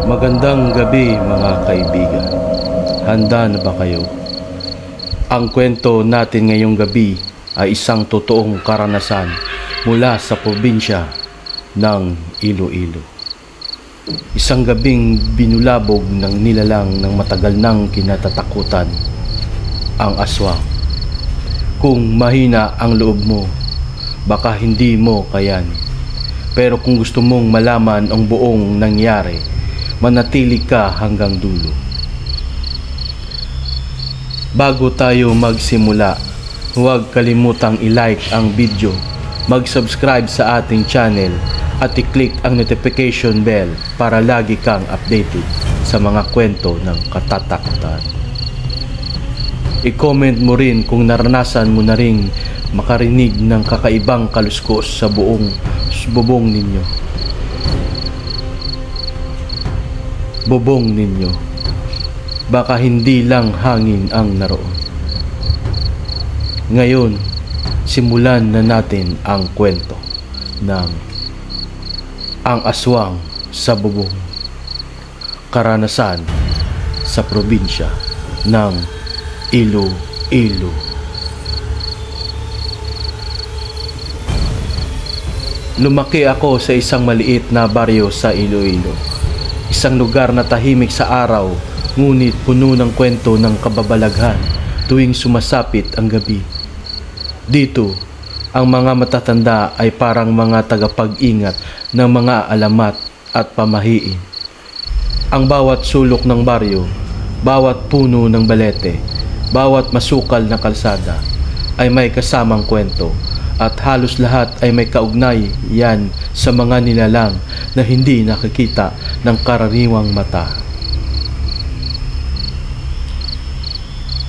Magandang gabi mga kaibigan. Handa na ba kayo? Ang kwento natin ngayong gabi ay isang totoong karanasan mula sa probinsya ng Iloilo. Isang gabing binulabog ng nilalang ng matagal nang kinatatakutan, ang aswang. Kung mahina ang loob mo, baka hindi mo kayanin. Pero kung gusto mong malaman ang buong nangyari, manatili ka hanggang dulo. Bago tayo magsimula, huwag kalimutang i-like ang video, mag-subscribe sa ating channel at i-click ang notification bell para lagi kang updated sa mga kwento ng katatakutan. I-comment mo rin kung naranasan mo na ring makarinig ng kakaibang kaluskos sa buong bubong ninyo. Bubong ninyo. Baka hindi lang hangin ang naroon. Ngayon, simulan na natin ang kwento ng Ang Aswang sa Bubong. Karanasan sa probinsya ng Iloilo. Lumaki ako sa isang maliit na baryo sa Iloilo. Isang lugar na tahimik sa araw, ngunit puno ng kwento ng kababalaghan tuwing sumasapit ang gabi. Dito, ang mga matatanda ay parang mga tagapag-ingat ng mga alamat at pamahiin. Ang bawat sulok ng baryo, bawat puno ng balete, bawat masukal na kalsada ay may kasamang kwento, at halos lahat ay may kaugnay yan sa mga nilalang na hindi nakikita ng karaniwang mata.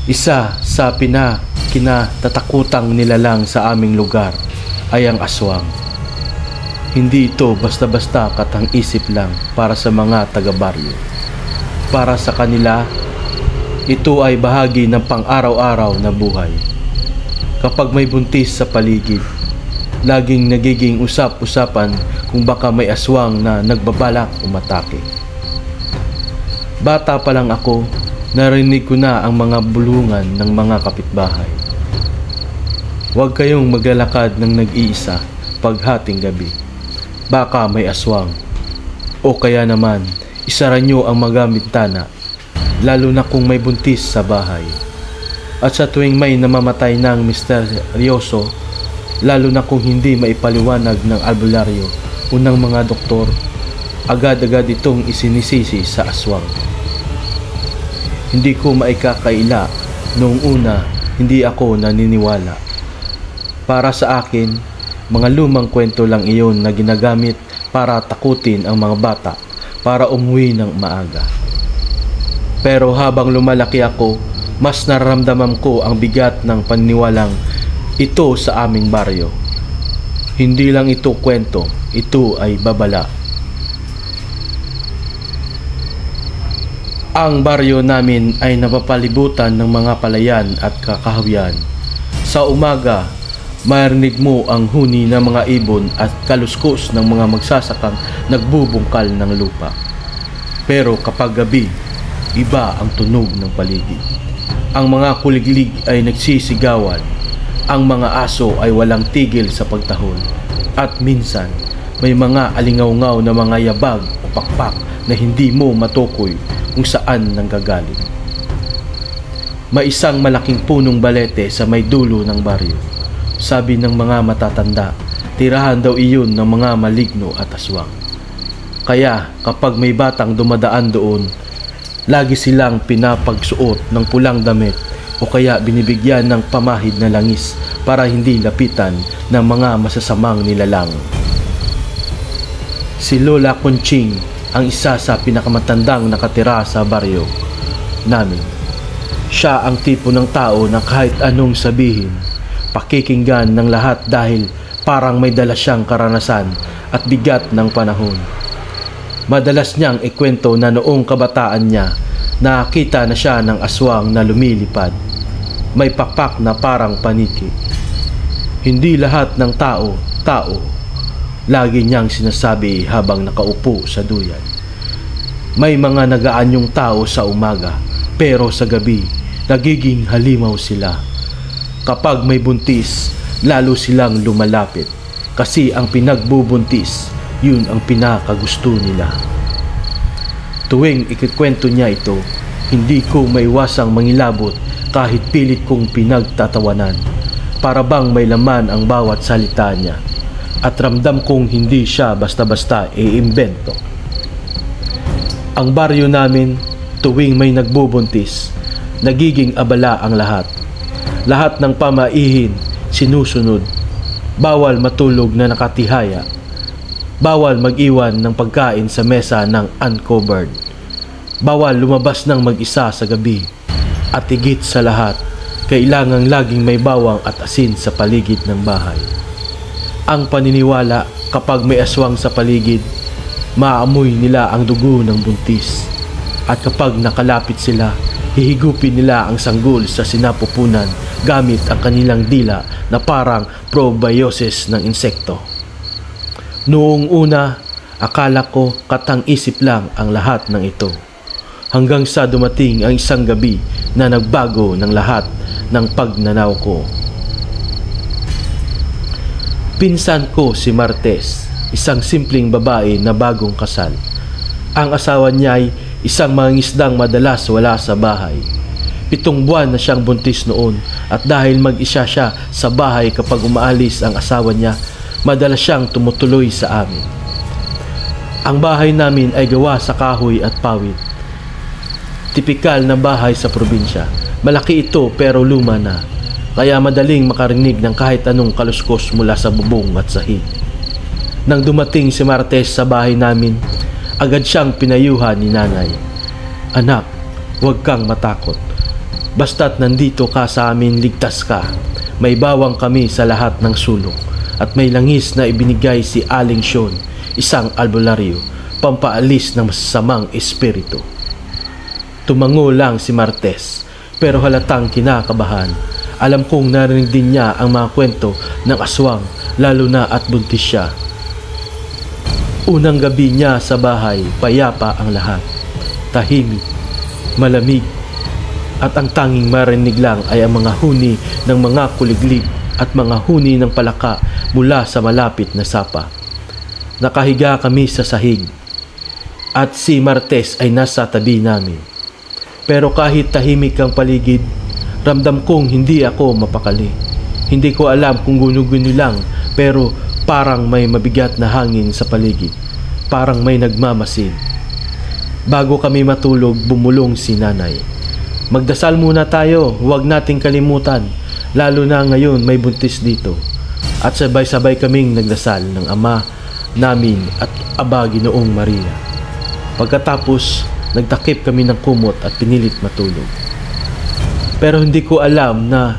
Isa sa kinatatakutang nilalang sa aming lugar ay ang aswang. Hindi ito basta-basta katang-isip lang para sa mga taga-baryo. Para sa kanila, ito ay bahagi ng pang-araw-araw na buhay. Kapag may buntis sa paligid, laging nagiging usap-usapan kung baka may aswang na nagbabalak umatake. Bata pa lang ako, narinig ko na ang mga bulungan ng mga kapitbahay. Huwag kayong maglalakad ng nag-iisa paghating gabi. Baka may aswang. O kaya naman, isara nyo ang mga bintana, lalo na kung may buntis sa bahay. At sa tuwing may namamatay ng misteryoso, lalo na kung hindi maipaliwanag ng albularyo o ng mga doktor, agad-agad itong isinisisi sa aswang. Hindi ko maikakaila, noong una hindi ako naniniwala. Para sa akin, mga lumang kwento lang iyon na ginagamit para takutin ang mga bata para umuwi ng maaga. Pero habang lumalaki ako, mas nararamdaman ko ang bigat ng paniniwalang ito sa aming baryo. Hindi lang ito kwento, ito ay babala. Ang baryo namin ay napapalibutan ng mga palayan at kakahuyan. Sa umaga, marinig mo ang huni ng mga ibon at kaluskos ng mga magsasakang nagbubungkal ng lupa. Pero kapag gabi, iba ang tunog ng paligid. Ang mga kuliglig ay nagsisigawan, ang mga aso ay walang tigil sa pagtahol, at minsan may mga alingaw-ngaw na mga yabag o pakpak na hindi mo matukoy kung saan nanggagaling. May isang malaking punong balete sa may dulo ng baryo. Sabi ng mga matatanda, tirahan daw iyon ng mga maligno at aswang. Kaya kapag may batang dumadaan doon, lagi silang pinapagsuot ng pulang damit o kaya binibigyan ng pamahid na langis para hindi lapitan ng mga masasamang nilalang. Si Lola Conching ang isa sa pinakamatandang nakatira sa baryo namin. Siya ang tipo ng tao na kahit anong sabihin, pakikinggan ng lahat dahil parang may dala siyang karanasan at bigat ng panahon. Madalas niyang ikwento na noong kabataan niya, nakita na siya ng aswang na lumilipad. May pakpak na parang paniki. Hindi lahat ng tao, lagi niyang sinasabi habang nakaupo sa duyan. May mga nagaanyong tao sa umaga, pero sa gabi, nagiging halimaw sila. Kapag may buntis, lalo silang lumalapit. Kasi ang pinagbubuntis, yun ang pinakagusto nila. Tuwing ikikwento niya ito, hindi ko maiwasang mangilabot kahit pilit kong pinagtatawanan. Para bang may laman ang bawat salita niya. At ramdam kong hindi siya basta-basta iimbento. Ang baryo namin, tuwing may nagbubuntis, nagiging abala ang lahat. Lahat ng pamaihin, sinusunod. Bawal matulog na nakatihaya. Bawal mag-iwan ng pagkain sa mesa ng uncovered. Bawal lumabas ng mag-isa sa gabi. At higit sa lahat, kailangang laging may bawang at asin sa paligid ng bahay. Ang paniniwala, kapag may aswang sa paligid, maamoy nila ang dugo ng buntis. At kapag nakalapit sila, hihigupin nila ang sanggol sa sinapupunan gamit ang kanilang dila na parang probiosis ng insekto. Noong una, akala ko katang-isip lang ang lahat ng ito. Hanggang sa dumating ang isang gabi na nagbago ng lahat ng pagnanaw ko. Pinsan ko si Martes, isang simpleng babae na bagong kasal. Ang asawa niya ay isang mangingisdang madalas wala sa bahay. 7 buwan na siyang buntis noon at dahil mag-isa siya sa bahay kapag umaalis ang asawa niya, madalas siyang tumutuloy sa amin. Ang bahay namin ay gawa sa kahoy at pawid. Tipikal na bahay sa probinsya. Malaki ito pero luma na, kaya madaling makarinig ng kahit anong kaluskos mula sa bubong at sahig. Nang dumating si Martes sa bahay namin, agad siyang pinayuhan ni nanay. Anak, huwag kang matakot. Basta't nandito ka sa amin, ligtas ka. May bawang kami sa lahat ng sulok at may langis na ibinigay si Aling Sean, isang albularyo, pampaalis ng masasamang espiritu. Tumango lang si Martes, pero halatang kinakabahan. Alam kong narinig din niya ang mga kwento ng aswang, lalo na at buntis siya. Unang gabi niya sa bahay, payapa ang lahat. Tahimik, malamig, at ang tanging marinig lang ay ang mga huni ng mga kuliglig at mga huni ng palaka mula sa malapit na sapa. Nakahiga kami sa sahig at si Martes ay nasa tabi namin. Pero kahit tahimik ang paligid, ramdam kong hindi ako mapakali. Hindi ko alam kung guno-guno lang, pero parang may mabigat na hangin sa paligid. Parang may nagmamasid. Bago kami matulog, bumulong si nanay. Magdasal muna tayo, huwag nating kalimutan, lalo na ngayon may buntis dito. At sabay-sabay kaming nagdasal ng Ama namin at Aba Ginoong Maria. Pagkatapos, nagtakip kami ng kumot at pinilit matulog. Pero hindi ko alam na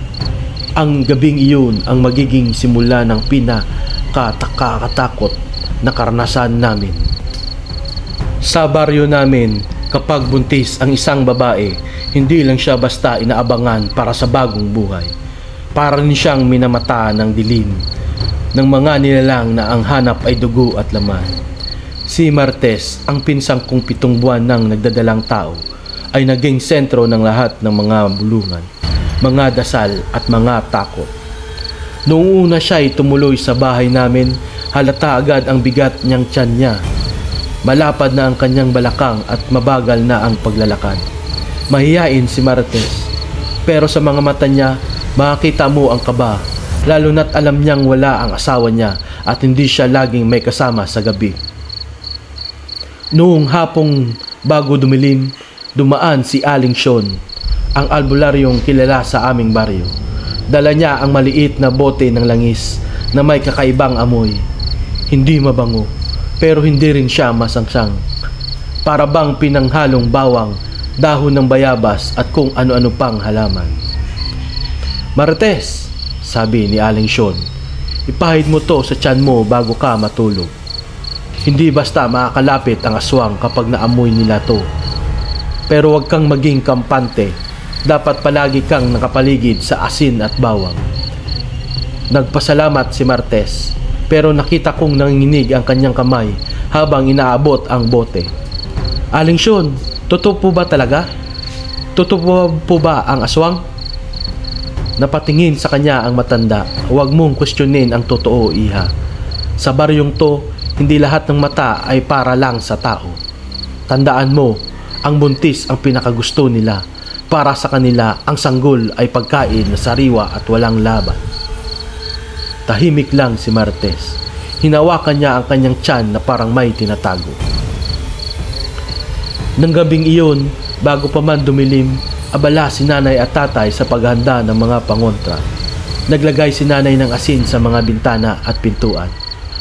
ang gabing iyon ang magiging simula ng pinakakatakot na karanasan namin. Sa baryo namin, kapag buntis ang isang babae, hindi lang siya basta inaabangan para sa bagong buhay. Para rin siyang minamata ng dilim ng mga nilalang na ang hanap ay dugo at laman. Si Martes, ang pinsang kong 7 buwan nang nagdadalang tao, ay naging sentro ng lahat ng mga bulungan, mga dasal at mga takot. Noong una siya ay tumuloy sa bahay namin, halata agad ang bigat niyang tiyan niya. Malapad na ang kanyang balakang at mabagal na ang paglalakad. Mahiyain si Martes, pero sa mga mata niya, makikita mo ang kaba, lalo na't alam niyang wala ang asawa niya at hindi siya laging may kasama sa gabi. Noong hapong bago dumilim, dumaan si Aling Sean, ang albularyong kilala sa aming baryo. Dala niya ang maliit na bote ng langis na may kakaibang amoy. Hindi mabango, pero hindi rin siya masangsang. Para bang pinanghalong bawang, dahon ng bayabas at kung ano-ano pang halaman. Martes, sabi ni Aling Sean, ipahid mo to sa tiyan mo bago ka matulog. Hindi basta makakalapit ang aswang kapag naamoy nila to. Pero huwag kang maging kampante. Dapat palagi kang nakapaligid sa asin at bawang. Nagpasalamat si Martes, pero nakita kong nanginginig ang kanyang kamay habang inaabot ang bote. Aling Shun, totoo po ba talaga? Totoo po ba ang aswang? Napatingin sa kanya ang matanda. Huwag mong questionin ang totoo, iha. Sa baryong to, hindi lahat ng mata ay para lang sa tao. Tandaan mo, ang buntis ang pinakagusto nila. Para sa kanila, ang sanggol ay pagkain na sariwa at walang laban. Tahimik lang si Martes. Hinawakan niya ang kanyang tiyan na parang may tinatago. Nang gabing iyon, bago pa man dumilim, abala si nanay at tatay sa paghanda ng mga pangontra. Naglagay si nanay ng asin sa mga bintana at pintuan,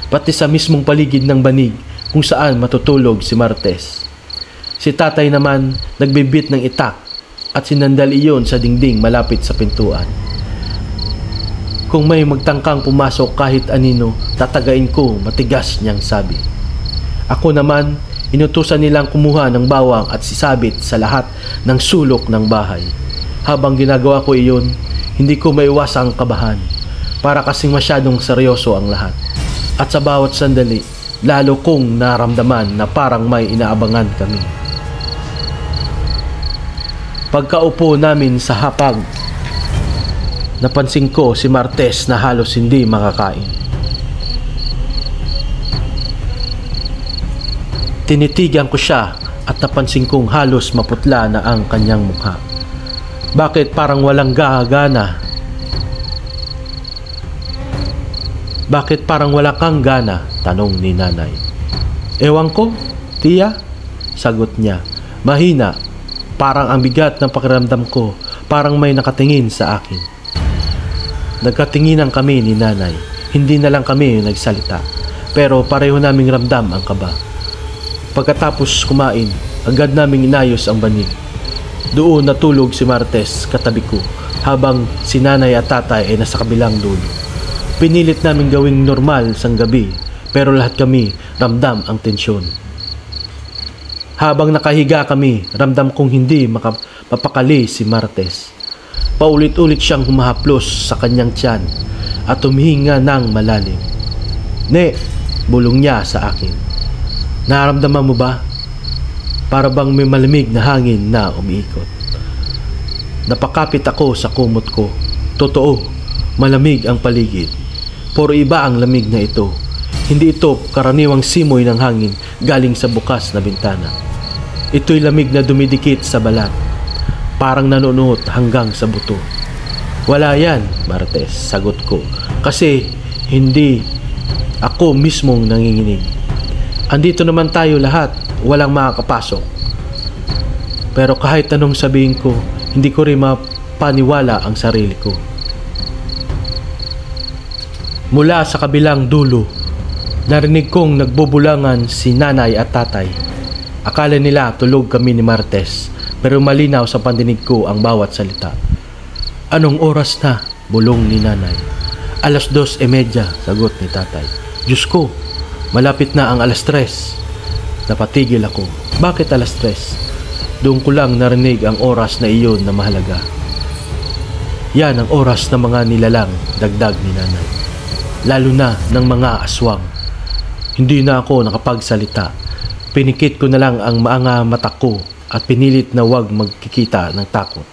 pati sa mismong paligid ng banig kung saan matutulog si Martes. Si tatay naman nagbibit ng itak at sinandal iyon sa dingding malapit sa pintuan. Kung may magtangkang pumasok kahit anino, tatagain ko, matigas niyang sabi. Ako naman, inutusan nilang kumuha ng bawang at sisabit sa lahat ng sulok ng bahay. Habang ginagawa ko iyon, hindi ko maiwasang kabahan, para kasing masyadong seryoso ang lahat. At sa bawat sandali, lalo kong naramdaman na parang may inaabangan kami. Pagkaupo namin sa hapag, napansin ko si Martes na halos hindi makakain. Tinitigan ko siya at napansin kong halos maputla na ang kanyang mukha. Bakit parang walang gana? Bakit parang wala kang gana? Tanong ni nanay. Ewan ko, tiya, sagot niya. Mahina, parang ang bigat ng pakiramdam ko, parang may nakatingin sa akin. Nagkatinginan kami ni nanay. Hindi na lang kami nagsalita, pero pareho naming ramdam ang kaba. Pagkatapos kumain, agad naming inayos ang banig. Doon natulog si Martes katabi ko, habang si nanay at tatay ay nasa kabilang dulo. Pinilit namin gawing normal sang gabi, pero lahat kami ramdam ang tensyon. Habang nakahiga kami, ramdam kong hindi mapakali si Martes. Paulit-ulit siyang humahaplos sa kanyang tiyan at humihinga ng malalim. Ne, bulong niya sa akin. Naramdaman mo ba? Para bang may malamig na hangin na umiikot. Napakapit ako sa kumot ko. Totoo, malamig ang paligid. Puro iba ang lamig na ito. Hindi ito karaniwang simoy ng hangin galing sa bukas na bintana. Ito'y lamig na dumidikit sa balat, parang nanunuot hanggang sa buto. Wala yan, Martes, sagot ko, kasi hindi ako mismong nanginginig. Andito naman tayo lahat, walang makakapasok. Pero kahit anong sabihin ko, hindi ko rin mapaniwala ang sarili ko. Mula sa kabilang dulo, narinig kong nagbubulangan si nanay at tatay. Akala nila tulog kami ni Martes, pero malinaw sa pandinig ko ang bawat salita. Anong oras na? Bulong ni nanay. 2:30, sagot ni tatay. Diyos ko, malapit na ang 3:00. Napatigil ako. Bakit 3:00? Doon ko lang narinig ang oras na iyon na mahalaga. Yan ang oras ng mga nilalang, dagdag ni nanay. Lalo na ng mga aswang. Hindi na ako nakapagsalita. Pinikit ko na lang ang mga mata ko at pinilit na huwag magkikita ng takot.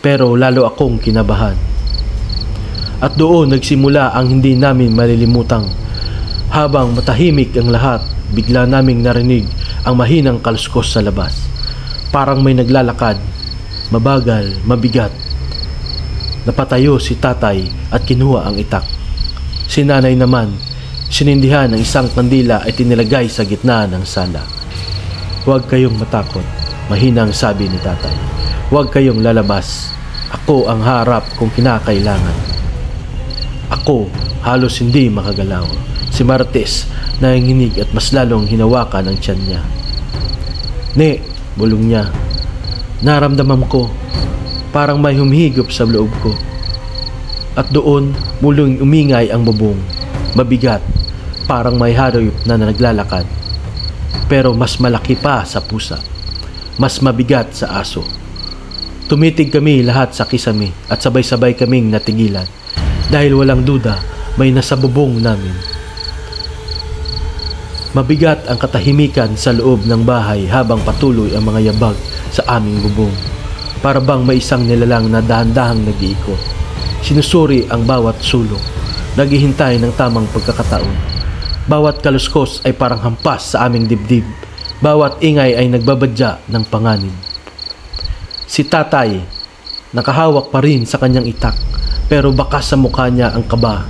Pero lalo akong kinabahan. At doon nagsimula ang hindi namin malilimutang. Habang matahimik ang lahat, bigla naming narinig ang mahinang kaluskos sa labas. Parang may naglalakad, mabagal, mabigat. Napatayo si tatay at kinuha ang itak. Si nanay naman, sinindihan ng isang kandila ay tinilagay sa gitna ng sala. Huwag kayong matakot, mahinang sabi ni tatay. Huwag kayong lalabas. Ako ang harap kung kinakailangan. Ako, halos hindi makagalaw. Si Martes, nanginginig at mas lalong hinawakan ang tiyan niya. Ne, bulong niya. Naramdaman ko, parang may humihigop sa loob ko. At doon, muling umingay ang bubong. Mabigat, parang may hayop na naglalakad. Pero mas malaki pa sa pusa. Mas mabigat sa aso. Tumitig kami lahat sa kisame at sabay-sabay kaming natigilan. Dahil walang duda, may nasa bubong namin. Mabigat ang katahimikan sa loob ng bahay habang patuloy ang mga yabag sa aming bubong. Para bang may isang nilalang na dahan-dahang nag-iikot. Sinusuri ang bawat sulok, naghihintay ng tamang pagkakataon. Bawat kaluskos ay parang hampas sa aming dibdib. Bawat ingay ay nagbabadya ng panganib. Si tatay, nakahawak pa rin sa kanyang itak, pero bakas sa mukha niya ang kaba.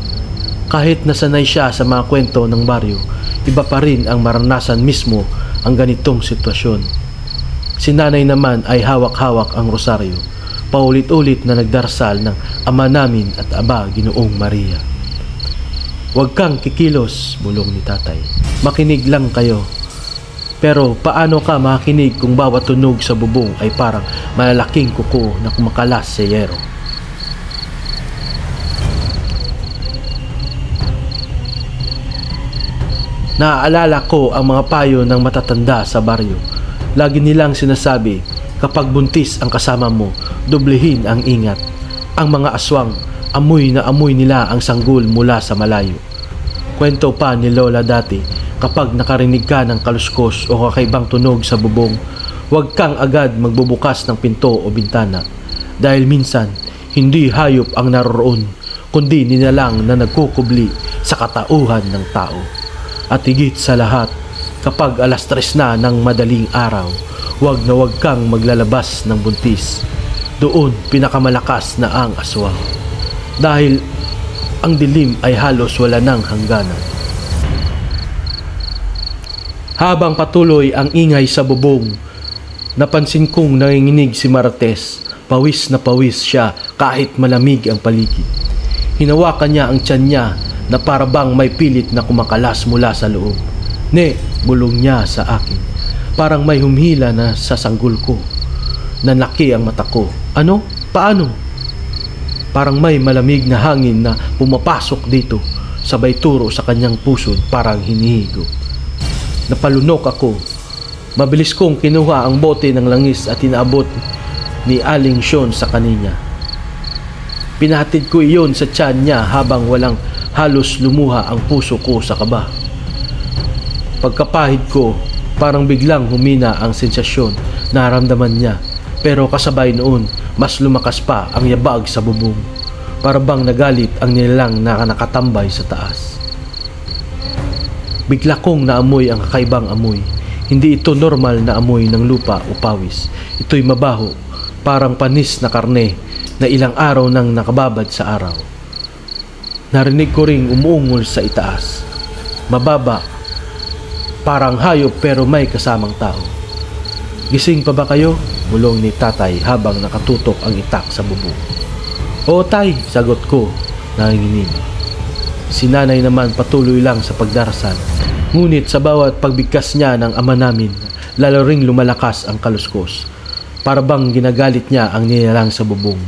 Kahit nasanay siya sa mga kwento ng baryo, iba pa rin ang maranasan mismo ang ganitong sitwasyon. Si nanay naman ay hawak-hawak ang rosaryo, paulit-ulit na nagdarasal ng Ama namin at Aba Ginoong Maria. "Huwag kang kikilos," bulong ni tatay. "Makinig lang kayo." Pero paano ka makikinig kung bawat tunog sa bubong ay parang malalaking kuko na kumakalas sa yero? Naaalala ko ang mga payo ng matatanda sa baryo. Lagi nilang sinasabi, kapag buntis ang kasama mo, doblehin ang ingat. Ang mga aswang, amoy na amoy nila ang sanggol mula sa malayo. Kwento pa ni Lola dati, kapag nakarinig ka ng kaluskos o kakaibang tunog sa bubong, huwag kang agad magbubukas ng pinto o bintana. Dahil minsan, hindi hayop ang naroroon, kundi nilalang na nagkukubli sa katauhan ng tao. At higit sa lahat, kapag alas 3 na ng madaling araw, huwag na huwag kang maglalabas ng buntis. Doon pinakamalakas na ang aswang. Dahil ang dilim ay halos wala ng hangganan. Habang patuloy ang ingay sa bubong, napansin kong nanginginig si Martes. Pawis na pawis siya kahit malamig ang paligid. Hinawakan niya ang tiyan niya na parabang may pilit na kumakalas mula sa loob. "Ne," bulong niya sa akin. Parang may humila na sa sanggol ko. Nanlaki ang mata ko. "Ano? Paano?" Parang may malamig na hangin na pumapasok dito, sabay turo sa kanyang puso parang hinihigo. Napalunok ako. Mabilis kong kinuha ang bote ng langis at inaabot ni Aling Sean sa kaninya. Pinahatid ko iyon sa tiyan niya habang walang halos lumuha ang puso ko sa kaba. Pagkapahid ko, parang biglang humina ang sensasyon na naramdaman niya, pero kasabay noon, mas lumakas pa ang yabag sa bubong. Para bang nagalit ang nilalang na nakatambay sa taas. Bigla kong naamoy ang kakaibang amoy. Hindi ito normal na amoy ng lupa o pawis. Ito'y mabaho, parang panis na karne na ilang araw nang nakababad sa araw. Narinig ko ring umuungol sa itaas. Mababa, parang hayop pero may kasamang tao. "Gising pa ba kayo?" bulong ni tatay habang nakatutok ang itak sa bubong. "Oo tay," sagot ko, nanginginig. Si nanay naman patuloy lang sa pagdarasal. Ngunit sa bawat pagbigkas niya ng Ama namin, lalo ring lumalakas ang kaluskos. Para bang ginagalit niya ang nilalang sa bubong.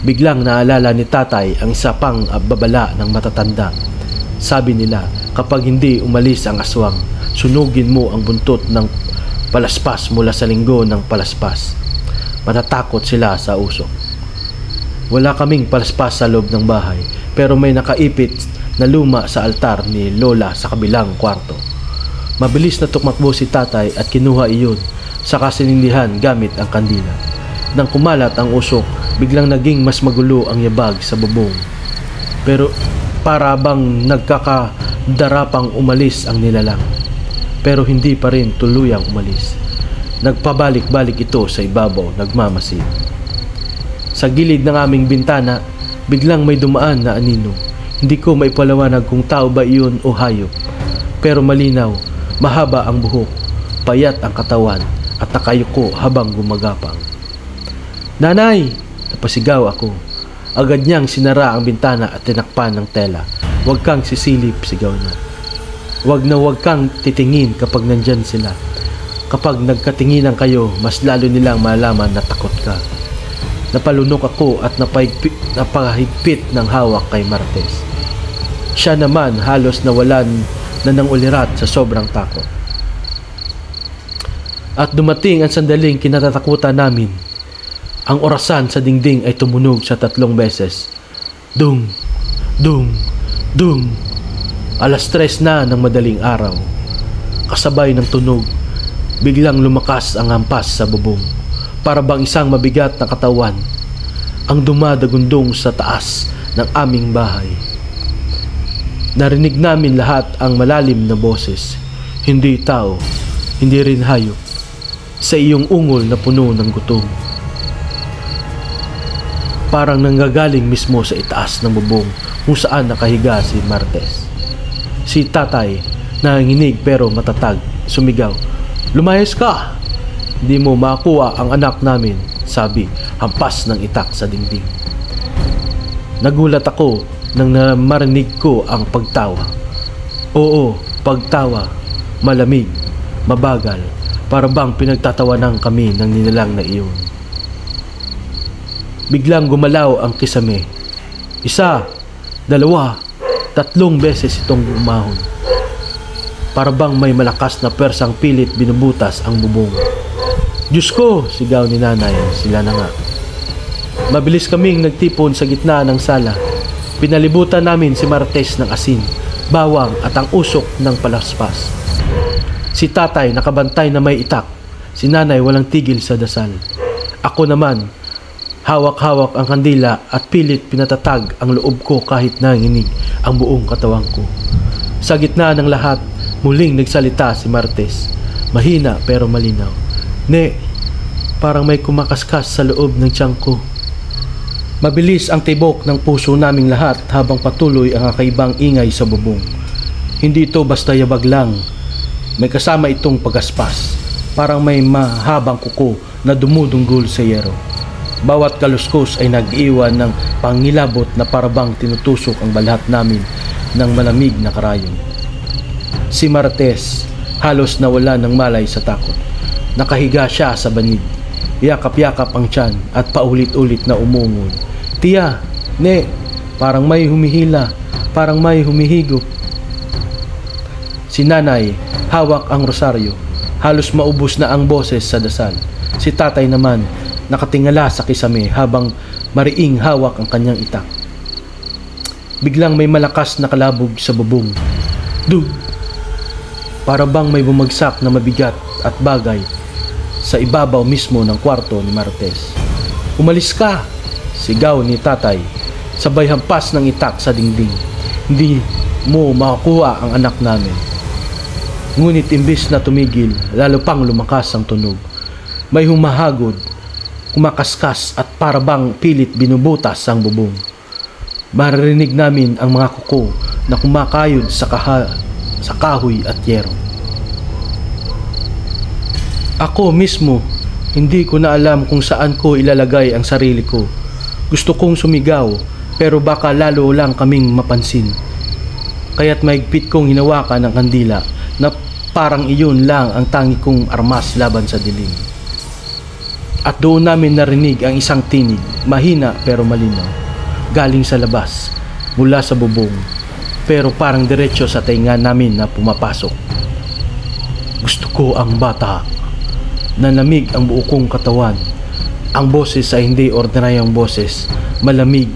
Biglang naalala ni tatay ang isa pang babala ng matatanda. Sabi nila, kapag hindi umalis ang aswang, sunugin mo ang buntot ng palaspas mula sa linggo ng palaspas. Matatakot sila sa usok. Wala kaming palaspas sa loob ng bahay, pero may nakaipit na luma sa altar ni Lola sa kabilang kwarto. Mabilis na tumakbo si tatay at kinuha iyon sa kasinindihan gamit ang kandila. Nang kumalat ang usok, biglang naging mas magulo ang yabag sa bubong. Pero para bang nagkakadarapang umalis ang nilalang. Pero hindi pa rin tuluyang umalis. Nagpabalik-balik ito sa ibabaw, nagmamasid. Sa gilid ng aming bintana, biglang may dumaan na anino. Hindi ko maipaliwanag kung tao ba iyon o hayop. Pero malinaw, mahaba ang buhok, payat ang katawan, at nakayuko habang gumagapang. "Nanay!" napasigaw ako. Agad niyang sinara ang bintana at tinakpan ng tela. "Huwag kang sisilip," sigaw niya. Huwag kang titingin kapag nandyan sila. Kapag nagkatinginan kayo, mas lalo nilang malaman na takot ka." Napalunok ako at napahigpit ng hawak kay Martes. Siya naman halos nawalan na ng ulirat sa sobrang takot. At dumating ang sandaling kinatatakutan namin. Ang orasan sa dingding ay tumunog sa 3 beses. Dung, dung, dung. 3:00 na ng madaling araw. kasabay ng tunog, biglang lumakas ang hampas sa bubong. Para bang isang mabigat na katawan ang dumadagundong sa taas ng aming bahay. Narinig namin lahat ang malalim na boses, hindi tao, hindi rin hayop, sa iyong ungol na puno ng gutom. Parang nanggagaling mismo sa itaas ng bubong kung saan nakahiga si Martes. Si tatay, nanginginig pero matatag, sumigaw, "Lumayas ka! Hindi mo makuha ang anak namin," sabi, hampas ng itak sa dingding. Nagulat ako nang marinig ko ang pagtawa. Oo, pagtawa, malamig, mabagal, para bang pinagtatawanan kami ng nilalang na iyon. Biglang gumalaw ang kisame. 1, 2, 3 beses itong umahon. Para bang may malakas na persang pilit binubutas ang bubong. "Diyos ko!" sigaw ni nanay, sila na nga. Mabilis kaming nagtipon sa gitna ng sala. Pinalibutan namin si Martes ng asin, bawang at ang usok ng palaspas. Si tatay nakabantay na may itak. Si nanay walang tigil sa dasal. Ako naman, hawak-hawak ang kandila at pilit pinatatag ang loob ko kahit nanginig ang buong katawan ko. Sa gitna ng lahat, muling nagsalita si Martes. Mahina pero malinaw. "Ne, parang may kumakaskas sa loob ng tiyan ko." Mabilis ang tibok ng puso naming lahat habang patuloy ang kakaibang ingay sa bubong. Hindi ito basta yabag lang. May kasama itong pagaspas. Parang may mahabang kuko na dumudunggol sa yero. Bawat kaluskos ay nag-iwan ng pangilabot na parabang tinutusok ang balat namin ng malamig na karayom. Si Martes halos nawala ng malay sa takot. Nakahiga siya sa banig. Yakap-yakap ang tiyan at paulit-ulit na umungol. "Tiya, ne, parang may humihila, parang may humihigop." Si nanay, hawak ang rosaryo. Halos maubos na ang boses sa dasal. Si tatay naman, nakatingala sa kisame habang mariing hawak ang kanyang itak. Biglang may malakas na kalabog sa bubong. Dug! Para bang may bumagsak na mabigat at bagay sa ibabaw mismo ng kwarto ni Martes. "Umalis ka!" sigaw ni tatay, sabay hampas ng itak sa dingding. "Hindi mo makukuha ang anak namin." Ngunit imbis na tumigil, lalo pang lumakas ang tunog. May humahagod, kumakaskas at parabang pilit binubutas ang bubong. Maririnig namin ang mga kuko na kumakayod sa kahoy at yero. Ako mismo, hindi ko na alam kung saan ko ilalagay ang sarili ko. Gusto kong sumigaw, pero baka lalo lang kaming mapansin. Kaya't mahigpit kong hinawakan ang kandila na parang iyon lang ang tangi kong armas laban sa dilim. At doon namin narinig ang isang tinig, mahina pero malinaw, galing sa labas, mula sa bubong, pero parang diretso sa tainga namin na pumapasok. Gusto ko ang bata. Nanlamig ang buo kong katawan. Ang boses ay hindi ordinaryong boses, malamig,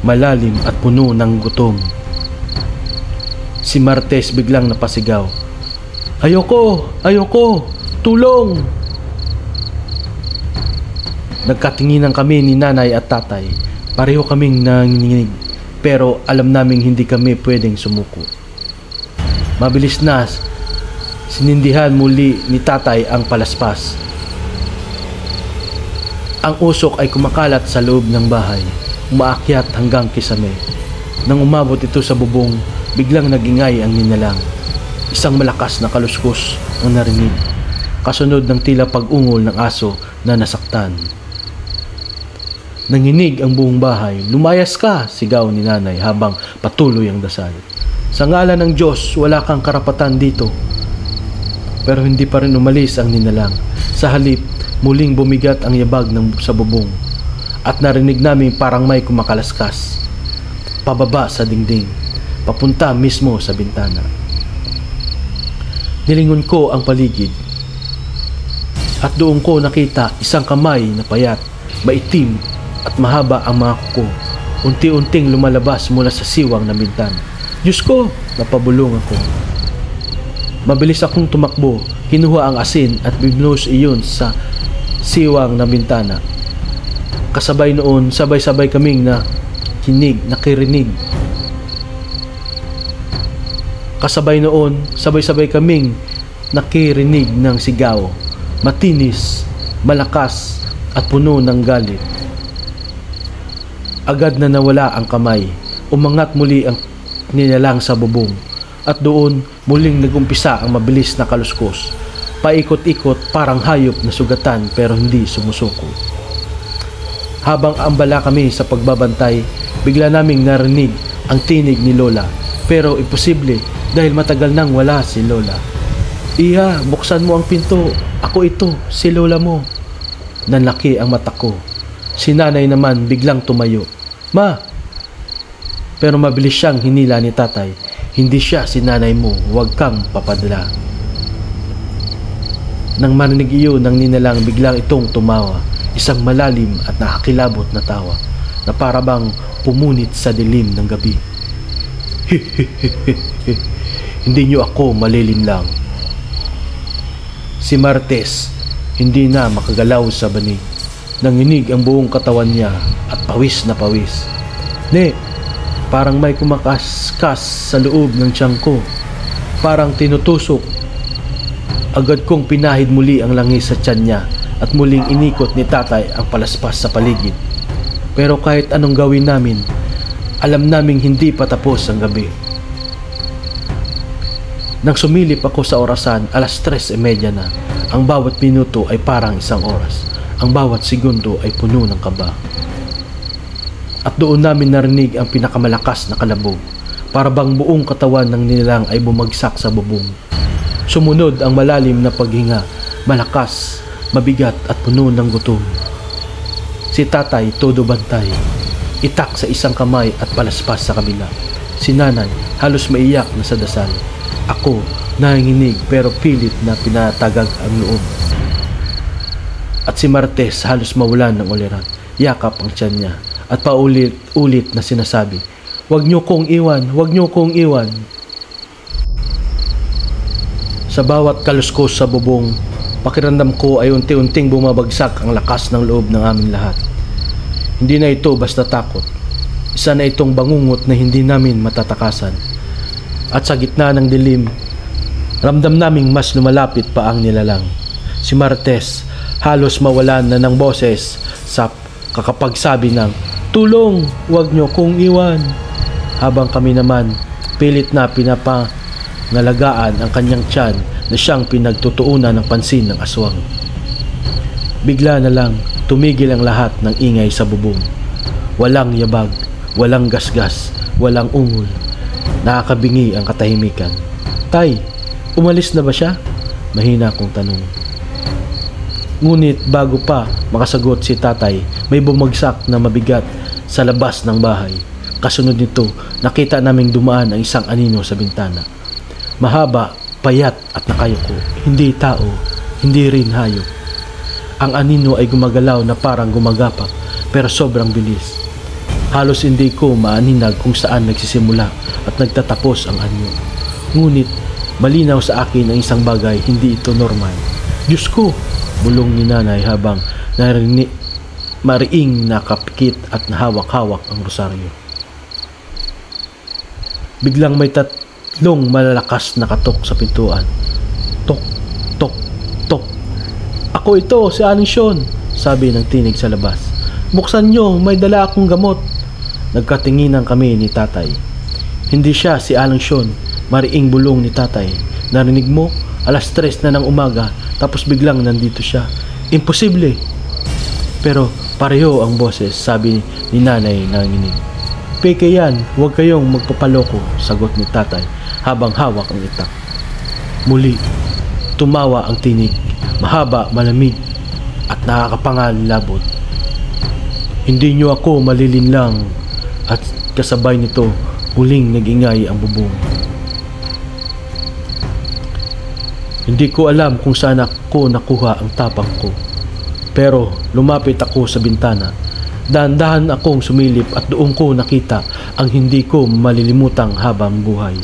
malalim at puno ng gutom. Si Martes biglang napasigaw, "Ayoko! Ayoko! Tulong!" Nagkatinginan kami ni nanay at tatay. Pareho kaming nanginginig, pero alam naming hindi kami pwedeng sumuko. Mabilis na sinindihan muli ni tatay ang palaspas. Ang usok ay kumakalat sa loob ng bahay, umaakyat hanggang kisame. Nang umabot ito sa bubong, biglang nagingay ang ninalang. Isang malakas na kaluskos ang narinig, kasunod ng tila pag-ungol ng aso na nasaktan. Nanginig ang buong bahay. "Lumayas ka!" sigaw ni nanay habang patuloy ang dasal. "Sa ngalan ng Diyos, wala kang karapatan dito." Pero hindi pa rin umalis ang ninalang. Sa halip, muling bumigat ang yabag sa bubong at narinig namin parang may kumakalaskas pababa sa dingding, papunta mismo sa bintana. Nilingon ko ang paligid at doon ko nakita isang kamay na payat, maitim at mahaba ang mga kuko, unti-unting lumalabas mula sa siwang ng bintana. "Diyos ko!" napabulong ako. Mabilis akong tumakbo, kinuha ang asin at binuhos iyon sa siwang na bintana. Kasabay noon, sabay-sabay kaming nakirinig. Sabay-sabay kaming nakirinig ng sigaw, matinis, malakas at puno ng galit. Agad na nawala ang kamay, umangat muli ang nilalang sa bubong, at doon muling nagumpisa ang mabilis na kaluskos. Paikot-ikot parang hayop na sugatan pero hindi sumusuko. Habang ambala kami sa pagbabantay, bigla naming narinig ang tinig ni Lola, pero imposible dahil matagal nang wala si Lola. "Iha, buksan mo ang pinto. Ako ito, si Lola mo." Nanlaki ang mata ko. Si nanay naman biglang tumayo. "Ma!" Pero mabilis siyang hinila ni tatay. "Hindi siya si nanay mo, huwag kang papadala." Nang marinig iyon ng ninalang, biglang itong tumawa. Isang malalim at nakakilabot na tawa na para bang pumunit sa dilim ng gabi. "Hindi niyo ako malilinlang." Si Martes hindi na makagalaw sa banig. Nanginig ang buong katawan niya at pawis na pawis. "Ne, parang may kumakaskas sa loob ng tiyan ko. Parang tinutusok." Agad kong pinahid muli ang langis sa tiyan niya at muling inikot ni tatay ang palaspas sa paligid. Pero kahit anong gawin namin, alam naming hindi pa tapos ang gabi. Nang sumilip ako sa orasan, 3:30 na. Ang bawat minuto ay parang isang oras. Ang bawat segundo ay puno ng kaba. At doon namin narinig ang pinakamalakas na kalabog. Para bang buong katawan ng nilalang ay bumagsak sa bubong. Sumunod ang malalim na paghinga, malakas, mabigat at puno ng gutom. Si tatay todo bantay, itak sa isang kamay at palaspas sa kabila. Si nanay halos maiyak na sa dasal. Ako nanginginig pero pilit na pinatagag ang loob. At si Martes halos mawalan ng uliran. Yakap ang tiyan niya at paulit-ulit na sinasabi, "Huwag niyo kong iwan, huwag niyo kong iwan." Sa bawat kaluskos sa bubong, pakiramdam ko ay unti-unting bumabagsak ang lakas ng loob ng aming lahat. Hindi na ito basta takot. Isa na itong bangungot na hindi namin matatakasan. At sa gitna ng dilim, ramdam naming mas lumalapit pa ang nilalang. Si Martes halos mawalan na ng boses sa kakapagsabi ng, "Tulong! Huwag niyo kong iwan!" Habang kami naman pilit na pinapangalagaan ang kanyang tiyan na siyang pinagtutuunan ng pansin ng aswang. Bigla na lang tumigil ang lahat ng ingay sa bubong. Walang yabag, walang gasgas, walang ungol. Nakakabingi ang katahimikan. "Tay, umalis na ba siya?" Mahina kong tanong. Ngunit bago pa makasagot si tatay, may bumagsak na mabigat sa labas ng bahay. Kasunod nito, nakita naming dumaan ang isang anino sa bintana. Mahaba, payat at nakayuko. Hindi tao, hindi rin hayop. Ang anino ay gumagalaw na parang gumagapak pero sobrang bilis. Halos hindi ko maaninag kung saan nagsisimula at nagtatapos ang anyo. Ngunit malinaw sa akin ang isang bagay, hindi ito normal. "Diyos ko!" bulong ni nanay habang mariing nakapikit at nahawak-hawak ang rosaryo. Biglang may tatlong malalakas na katok sa pintuan. Tok, tok, tok. "Ako ito, si Aling Sean," sabi ng tinig sa labas. "Buksan nyo, may dala akong gamot." Nagkatinginan kami ni tatay. "Hindi siya si Aling Sean," mariing bulong ni tatay. "Narinig mo? 3:00 na ng umaga, tapos biglang nandito siya. Imposible." Pero pareho ang boses, sabi ni nanay nanginig. "Peke yan, huwag kayong magpapaloko," sagot ni tatay habang hawak ang itak. Muli, tumawa ang tinig, mahaba, malamig at nakakapangalabot. "Hindi niyo ako malilinlang." At kasabay nito, huling nag-ingay ang bubong. Hindi ko alam kung saan ako nakuha ang tapang ko. Pero lumapit ako sa bintana. Dahan-dahan akong sumilip at doon ko nakita ang hindi ko malilimutang habang buhay.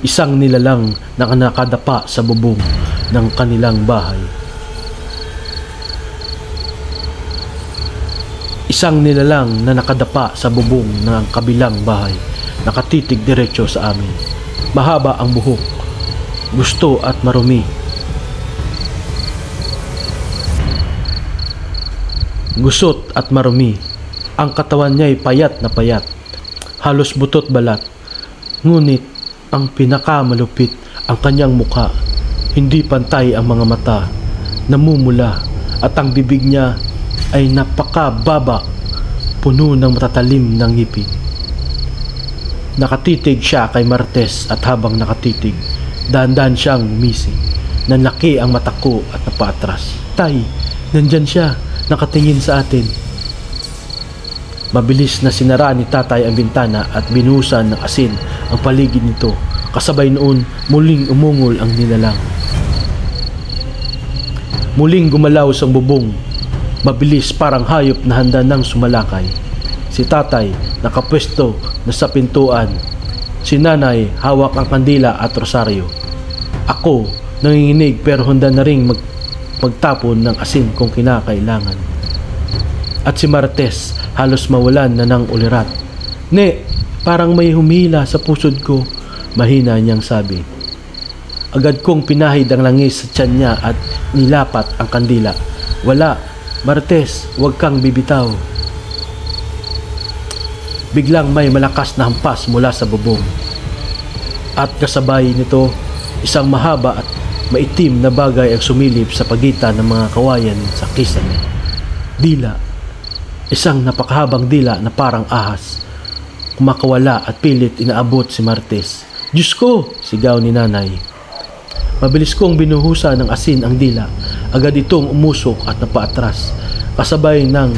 Isang nilalang na nakadapa sa bubong ng kanilang bahay. Isang nilalang na nakadapa sa bubong ng kabilang bahay, nakatitig diretso sa amin. Mahaba ang buhok, gusto at marumi. Gusot at marumi. Ang katawan niya ay payat na payat, halos butot balat. Ngunit ang pinakamalupit ang kanyang mukha. Hindi pantay ang mga mata, namumula, at ang bibig niya ay napakababa, puno ng matatalim ng ngipin. Nakatitig siya kay Martes at habang nakatitig, dahan-dahan siyang umising. Nanlaki ang mata ko at napaatras. Tay, nandyan siya, nakatingin sa atin. Mabilis na sinara ni tatay ang bintana at binuhusan ng asin ang paligid nito. Kasabay noon, muling umungol ang nilalang. Muling gumalaw sa bubong. Mabilis parang hayop na handa nang sumalakay. Si tatay nakapwesto na sa pintuan. Si nanay hawak ang kandila at rosaryo. Ako nanginginig pero handa na ring magtapon ng asin kung kinakailangan. At si Martes halos mawalan na ng ulirat. Ne, parang may humila sa pusod ko, mahina niyang sabi. Agad kong pinahid ang langis sa tiyan niya at nilapat ang kandila. Wala. Martes, huwag kang bibitaw. Biglang may malakas na hampas mula sa bubong. At kasabay nito, isang mahaba at maitim na bagay ang sumilip sa pagitan ng mga kawayan sa kisame. Dila. Isang napakahabang dila na parang ahas. Kumakawala at pilit inaabot si Martes. Diyos ko! Sigaw ni nanay. Mabilis kong binuhusan ng asin ang dila. Agad itong umusok at napaatras. Kasabay ng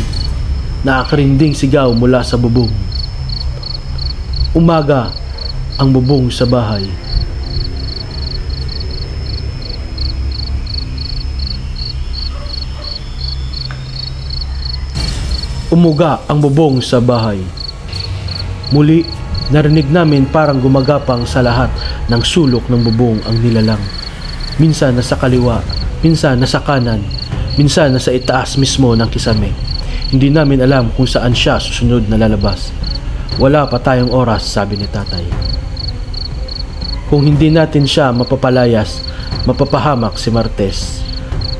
naakarinding sigaw mula sa bubong. Umaga ang bubong sa bahay. Umuga ang bubong sa bahay. Muli, narinig namin parang gumagapang sa lahat ng sulok ng bubong ang nilalang. Minsan nasa kaliwa, minsan nasa kanan, minsan nasa itaas mismo ng kisame. Hindi namin alam kung saan siya susunod na lalabas. Wala pa tayong oras, sabi ni tatay. Kung hindi natin siya mapapalayas, mapapahamak si Martes,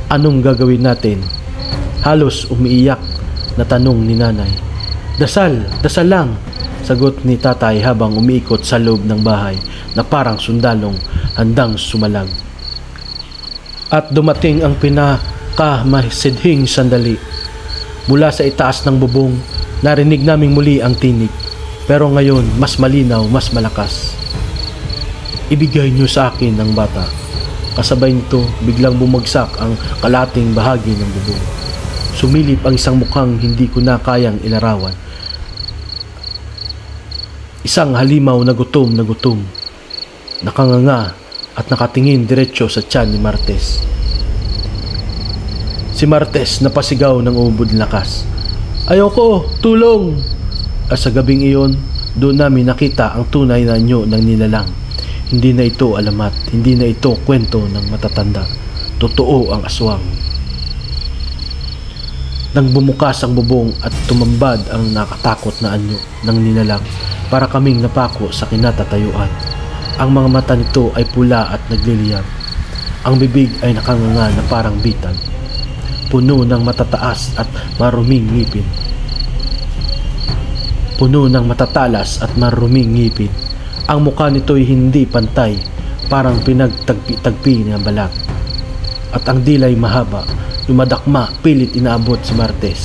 anong gagawin natin? Halos umiiyak na tanong ni nanay. Dasal, dasal lang, sagot ni tatay habang umiikot sa loob ng bahay na parang sundalong handang sumalag. At dumating ang pinakamasidhing sandali. Mula sa itaas ng bubong, narinig naming muli ang tinig. Pero ngayon, mas malinaw, mas malakas. Ibigay niyo sa akin ang bata. Kasabay nito, biglang bumagsak ang kalating bahagi ng bubong. Sumilip ang isang mukhang hindi ko na kayang ilarawan. Isang halimaw na gutom, nakanganga at nakatingin diretso sa tiyan ni Martes. Si Martes napasigaw ng ubod lakas. Ayoko, tulong! At sa gabing iyon, doon namin nakita ang tunay na anyo ng nilalang. Hindi na ito alamat, hindi na ito kwento ng matatanda. Totoo ang aswang. Nang bumukas ang bubong at tumambad ang nakatakot na anyo ng nilalang, para kaming napako sa kinatatayuan. Ang mga mata nito ay pula at nagliliyab. Ang bibig ay nakanganga na parang bitag, puno ng matataas at maruming ngipin. Puno ng matatalas at maruming ngipin. Ang mukha nito ay hindi pantay, parang pinagtagpi-tagpi ng balat. At ang dilay mahaba, lumadakma, pilit inaabot si Martes.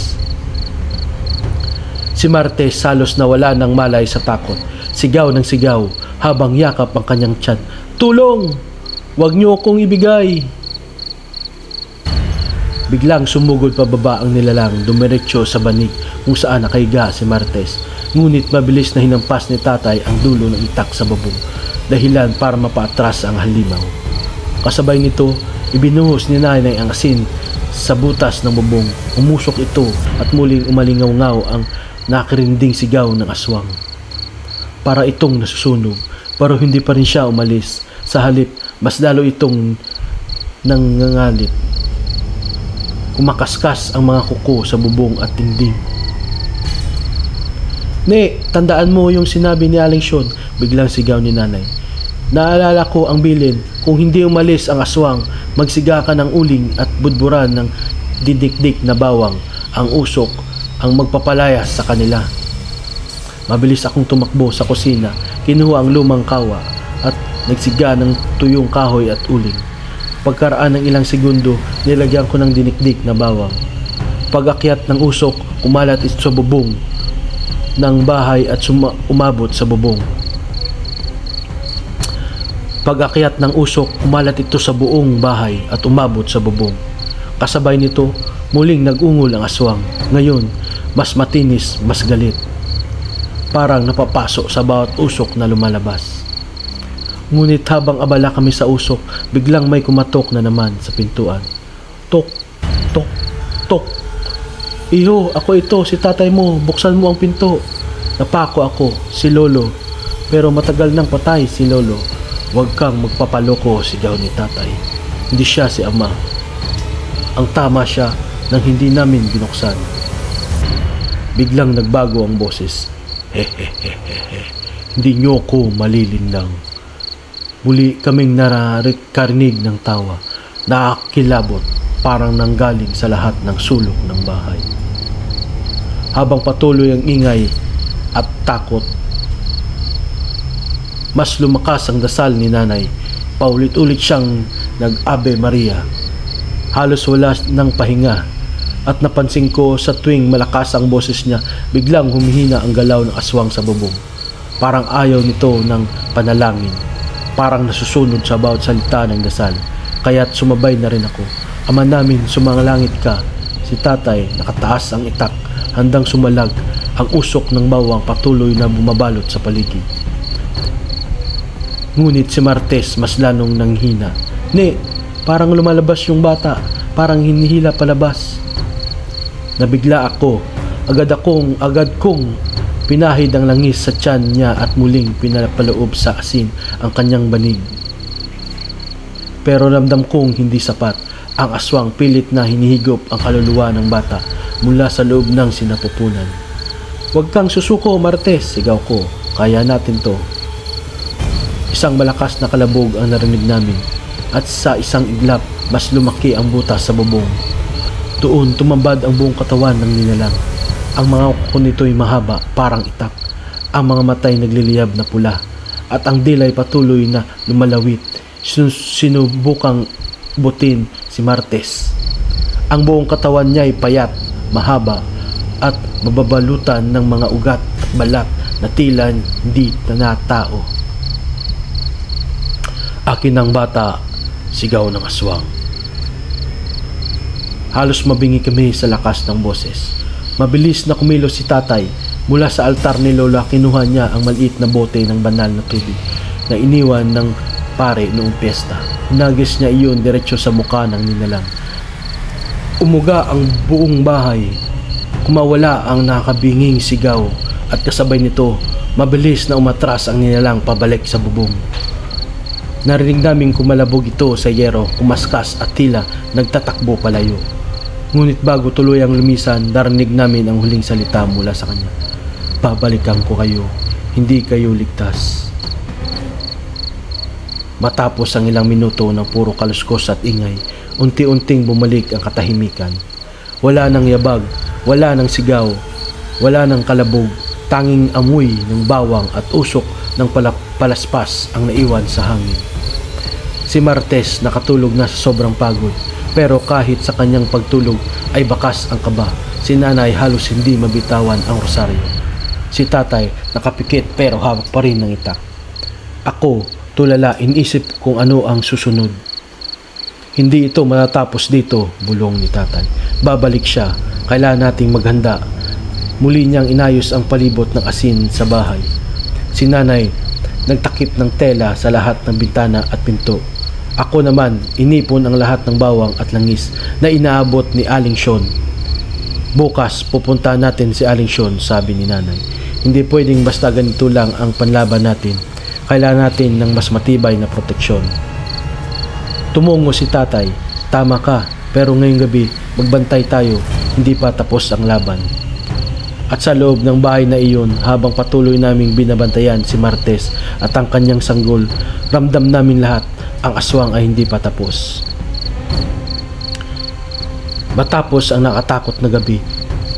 Si Martes halos nawala ng malay sa takot. Sigaw ng sigaw habang yakap ang kanyang tiyan. Tulong! Huwag niyo akong ibigay! Biglang sumugod pababa ang nilalang, dumiretso sa banig kung saan nakahiga si Martes. Ngunit mabilis na hinampas ni tatay ang dulo ng itak sa bubong, dahilan para mapaatras ang halimaw. Kasabay nito, ibinuhos ni nanay ang asin sa butas ng bubong. Umusok ito at muling umalingaw-ngaw ang nakarinding sigaw ng aswang. Para itong nasusunog, Pero hindi pa rin siya umalis. Sa halip, mas lalo itong nangangalit. Kumakaskas ang mga kuko sa bubong at dingding. "Ne, tandaan mo yung sinabi ni Aling Sean," biglang sigaw ni nanay. "Naalala ko ang bilin, kung hindi umalis ang aswang, magsiga ka ng uling at budburan ng didikdik na bawang. Ang usok ang magpapalayas sa kanila." Mabilis akong tumakbo sa kusina, kinuha ang lumang kawa at nagsiga ng tuyong kahoy at uling. Pagkaraan ng ilang segundo, nilagyan ko ng dinikdik na bawang. Pag-akyat ng usok, kumalat ito sa bubong ng bahay at umabot sa bubong. Pag-akyat ng usok, kumalat ito sa buong bahay at umabot sa bubong. Kasabay nito, muling nag-ungol ang aswang. Ngayon, mas matinis, mas galit. Parang napapasok sa bawat usok na lumalabas. Ngunit habang abala kami sa usok, biglang may kumatok na naman sa pintuan. Tok, tok, tok. "Iho, ako ito, si tatay mo, buksan mo ang pinto." Napako ako, si Lolo. Pero matagal nang patay si Lolo. "Huwag kang magpapaloko," sigaw ni tatay. Hindi siya si ama. Ang tama siya nang hindi namin binuksan. Biglang nagbago ang boses. "Hehehehe, hindi niyo ko malilinlang." Muli kaming naririnig ng tawa, nakakilabot, parang nanggaling sa lahat ng sulok ng bahay. Habang patuloy ang ingay at takot, mas lumakas ang dasal ni nanay. Paulit-ulit siyang nag-Ave Maria. Halos wala ng pahinga. At napansin ko sa tuwing malakas ang boses niya, biglang humihina ang galaw ng aswang sa bubong. Parang ayaw nito ng panalangin. Parang nasusunod sa bawat salita ng dasal. Kaya't sumabay na rin ako. "Ama namin, sumangalangit ka." Si tatay, nakataas ang itak, handang sumalag. Ang usok ng bawang patuloy na bumabalot sa paligid. Ngunit si Martes mas lalong nanghina. "Ne, parang lumalabas yung bata. Parang hinihila palabas." Nabigla ako. Agad kong pinahid ang langis sa tiyan niya at muling pinapaloob sa asin ang kanyang banig. Pero ramdam kong hindi sapat. Ang aswang pilit na hinihigop ang kaluluwa ng bata mula sa loob ng sinapupunan. "Huwag kang susuko, Martes," sigaw ko. "Kaya natin to." Isang malakas na kalabog ang narinig namin at sa isang iglap mas lumaki ang butas sa bubong. Doon tumambad ang buong katawan ng nilalang. Ang mga kuko nito'y mahaba, parang itak. Ang mga matay nagliliyab na pula at ang dilay patuloy na lumalawit. Sinubukang butin si Martes. Ang buong katawan niya ay payat, mahaba at mababalutan ng mga ugat at balat na tila hindi na tao. "Akin ang bata," sigaw ng aswang. Halos mabingi kami sa lakas ng boses. Mabilis na kumilos si tatay. Mula sa altar ni Lola, kinuha niya ang maliit na bote ng banal na tubig na iniwan ng pare noong piyesta. Hinagis niya iyon diretso sa mukha ng nilalang. Umuga ang buong bahay. Kumawala ang nakabinging sigaw at kasabay nito, mabilis na umatras ang nilalang pabalik sa bubong. Narinig naming kumalabog ito sa yero, kumaskas at tila nagtatakbo palayo. Ngunit bago tuluyang lumisan, narinig namin ang huling salita mula sa kanya. "Babalikan ko kayo, hindi kayo ligtas." Matapos ang ilang minuto ng puro kaluskos at ingay, unti-unting bumalik ang katahimikan. Wala nang yabag, wala nang sigaw, wala nang kalabog, tanging amoy ng bawang at usok ng palaspas ang naiwan sa hangin. Si Martes nakatulog na sa sobrang pagod, pero kahit sa kanyang pagtulog ay bakas ang kaba. Si nanay halos hindi mabitawan ang rosaryo. Si tatay nakapikit pero hawak pa rin ng itak. Ako, tulala, inisip kung ano ang susunod. "Hindi ito matatapos dito," bulong ni tatay. "Babalik siya, kailangan nating maghanda." Muli niyang inayos ang palibot ng asin sa bahay. Si nanay nagtakip ng tela sa lahat ng bintana at pinto. Ako naman, inipon ang lahat ng bawang at langis na inaabot ni Aling Sean. "Bukas, pupunta natin si Aling Sean," sabi ni nanay. "Hindi pwedeng basta ganito lang ang panlaban natin. Kailangan natin ng mas matibay na proteksyon. Tumungo si tatay. Tama ka, pero ngayong gabi magbantay tayo, hindi pa tapos ang laban. At sa loob ng bahay na iyon, habang patuloy naming binabantayan si Martes at ang kanyang sanggol, ramdam namin lahat ang aswang ay hindi pa tapos. Matapos ang nakatakot na gabi,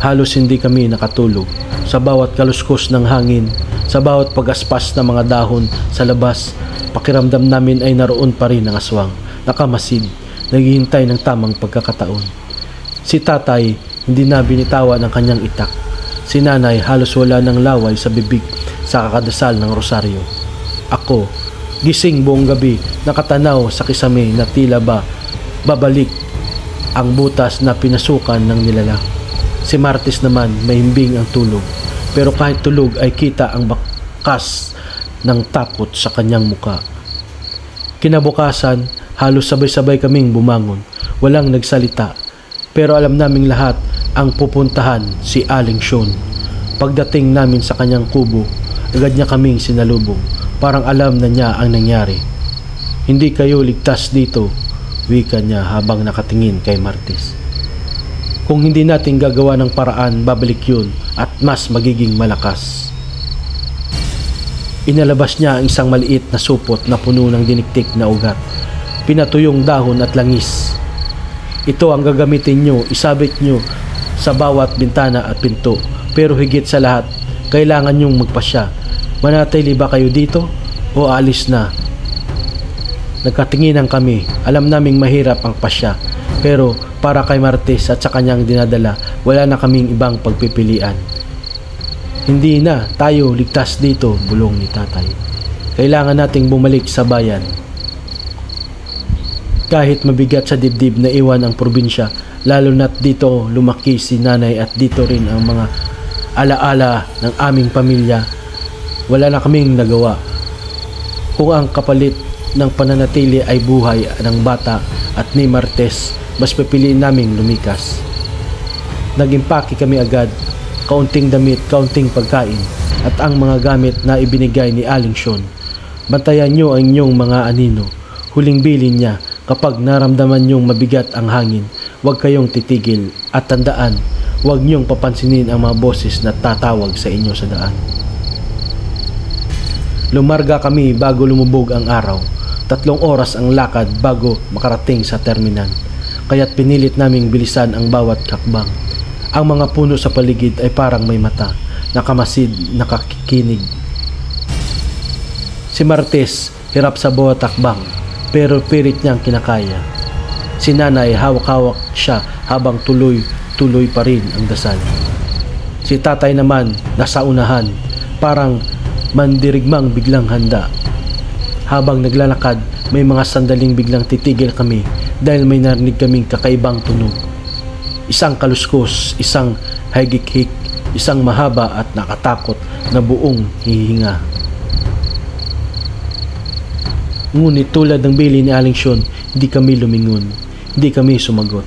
halos hindi kami nakatulog. Sa bawat kaluskos ng hangin, sa bawat pagaspas ng mga dahon sa labas, pakiramdam namin ay naroon pa rin ang aswang, nakamasid, naghihintay ng tamang pagkakataon. Si tatay hindi na binitawan ang kanyang itak. Si nanay halos wala ng laway sa bibig sa kakadasal ng rosaryo. Ako, gising buong gabi, nakatanaw sa kisame na tila ba babalik ang butas na pinasukan ng nilalang. Si Martes naman mahimbing ang tulog, pero kahit tulog ay kita ang bakas ng takot sa kanyang muka. Kinabukasan, halos sabay-sabay kaming bumangon. Walang nagsalita, pero alam naming lahat ang pupuntahan si Aling Sean. Pagdating namin sa kanyang kubo, agad niya kaming sinalubong. Parang alam na niya ang nangyari. Hindi kayo ligtas dito, wika niya habang nakatingin kay Martes. Kung hindi natin gagawa ng paraan, babalik yun at mas magiging malakas. Inalabas niya ang isang maliit na supot na puno ng diniktik na ugat, pinatuyong dahon at langis. Ito ang gagamitin nyo, isabit nyo sa bawat bintana at pinto. Pero higit sa lahat, kailangan nyong magpasya. Manatili ba kayo dito o alis na? Nagkatinginan kami. Alam naming mahirap ang pasya, pero para kay Martes at sa kanyang dinadala, wala na kaming ibang pagpipilian. Hindi na tayo ligtas dito, bulong ni tatay. Kailangan nating bumalik sa bayan. Kahit mabigat sa dibdib na iwan ang probinsya, lalo na't dito lumaki si nanay at dito rin ang mga alaala ng aming pamilya, wala na kaming nagawa. Kung ang kapalit ng pananatili ay buhay ng bata at ni Martes, mas pipiliin naming lumikas. Nag-impake kami agad, kaunting damit, kaunting pagkain at ang mga gamit na ibinigay ni Aling Sean. Bantayan nyo ang inyong mga anino. Huling bilin niya, kapag naramdaman nyong mabigat ang hangin, huwag kayong titigil at tandaan, huwag nyong papansinin ang mga boses na tatawag sa inyo sa daan. Lumarga kami bago lumubog ang araw. 3 oras ang lakad bago makarating sa terminal, kaya't pinilit naming bilisan ang bawat hakbang. Ang mga puno sa paligid ay parang may mata, nakamasid, nakakikinig. Si Martes hirap sa bawat hakbang, pero pilit niyang kinakaya. Si nanay hawak-hawak siya habang tuloy pa rin ang dasal. Si tatay naman nasa unahan, parang mandirigmang biglang handa. Habang naglalakad, may mga sandaling biglang titigil kami dahil may narinig kaming kakaibang tunog. Isang kaluskos, isang higik-hik, isang mahaba at nakatakot na buong hihinga. Ngunit tulad ng bili ni Aling Sean, hindi kami lumingon, hindi kami sumagot.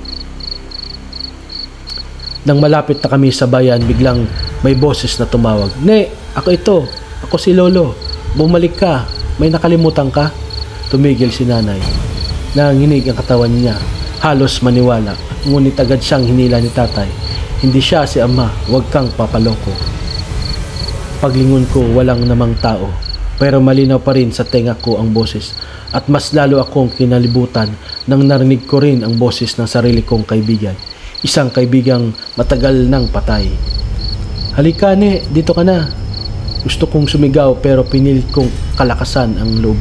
Nang malapit na kami sa bayan, biglang may boses na tumawag. "Ne, ako ito. Ako si Lolo. Bumalik ka. May nakalimutan ka?" Tumigil si nanay. Nanginginig ang katawan niya. Halos maniwala. Ngunit agad siyang hinila ni tatay. "Hindi siya si ama. Huwag kang papaloko." Paglingon ko, walang namang tao. Pero malinaw pa rin sa tenga ko ang boses. At mas lalo akong kinalibutan nang narinig ko rin ang boses ng sarili kong kaibigan. Isang kaibigang matagal nang patay. "Halika, ne, dito ka na." Gusto kong sumigaw pero pinilit kong kalakasan ang loob.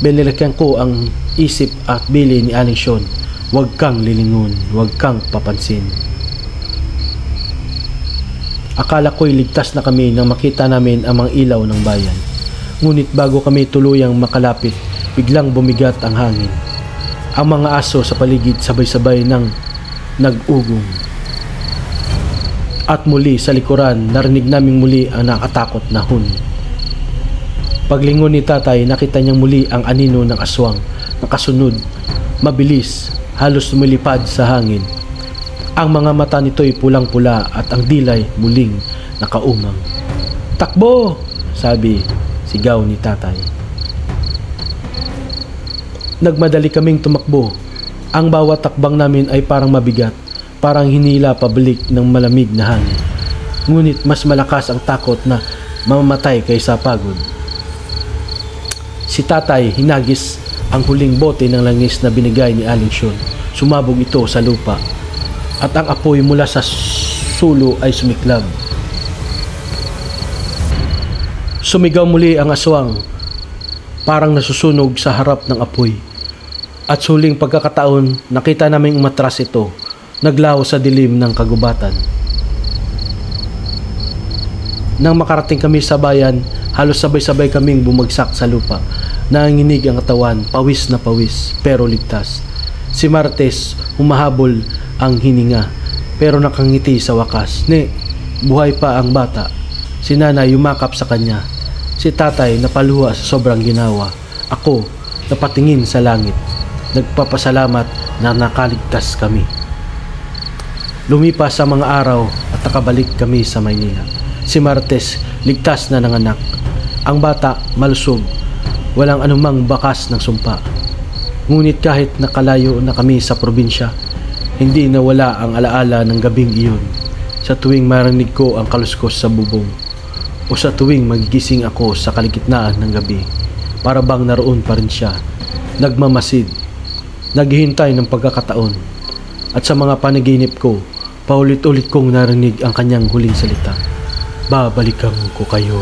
Binilikan ko ang isip at bili ni Aling Sean. "Huwag kang lilingon, huwag kang papansin." Akala ko'y ligtas na kami nang makita namin ang mga ilaw ng bayan. Ngunit bago kami tuluyang makalapit, biglang bumigat ang hangin. Ang mga aso sa paligid sabay-sabay nang nag-ugong. At muli sa likuran, narinig naming muli ang nakatakot na huni. Paglingon ni tatay, nakita niyang muli ang anino ng aswang, nakasunod, mabilis, halos lumilipad sa hangin. Ang mga mata nito'y pulang-pula at ang dilay muling nakaumang. "Takbo!" sabi. sigaw ni tatay. Nagmadali kaming tumakbo. Ang bawat takbang namin ay parang mabigat, parang hinila pabalik ng malamig na hangin. Ngunit mas malakas ang takot na mamamatay kaysa pagod. Si tatay hinagis ang huling bote ng langis na binigay ni Aling Syun. Sumabog ito sa lupa at ang apoy mula sa sulo ay sumiklab. Sumigaw muli ang aswang, parang nasusunog sa harap ng apoy. At sa huling pagkakataon, nakita naming umatras ito, naglaho sa dilim ng kagubatan. Nang makarating kami sa bayan, halos sabay-sabay kaming bumagsak sa lupa. Nanginginig ang katawan, pawis na pawis, pero ligtas. Si Martes, humahabol ang hininga, pero nakangiti sa wakas. Buhay pa ang bata. Si nanay yumakap sa kanya. Si tatay napaluha sa sobrang ginawa. Ako, napatingin sa langit. Nagpapasalamat na nakaligtas kami. Lumipas ang mga araw at nakabalik kami sa Maynila. Si Martes, ligtas na nanganak. Ang bata, malusog. Walang anumang bakas ng sumpa. Ngunit kahit nakalayo na kami sa probinsya, hindi nawala ang alaala ng gabing iyon. Sa tuwing marinig ko ang kaluskos sa bubong, o sa tuwing magigising ako sa kaligitnaan ng gabi, para bang naroon pa rin siya, nagmamasid, naghihintay ng pagkakataon. At sa mga panaginip ko, paulit-ulit kong narinig ang kanyang huling salita. Babalikan ko kayo.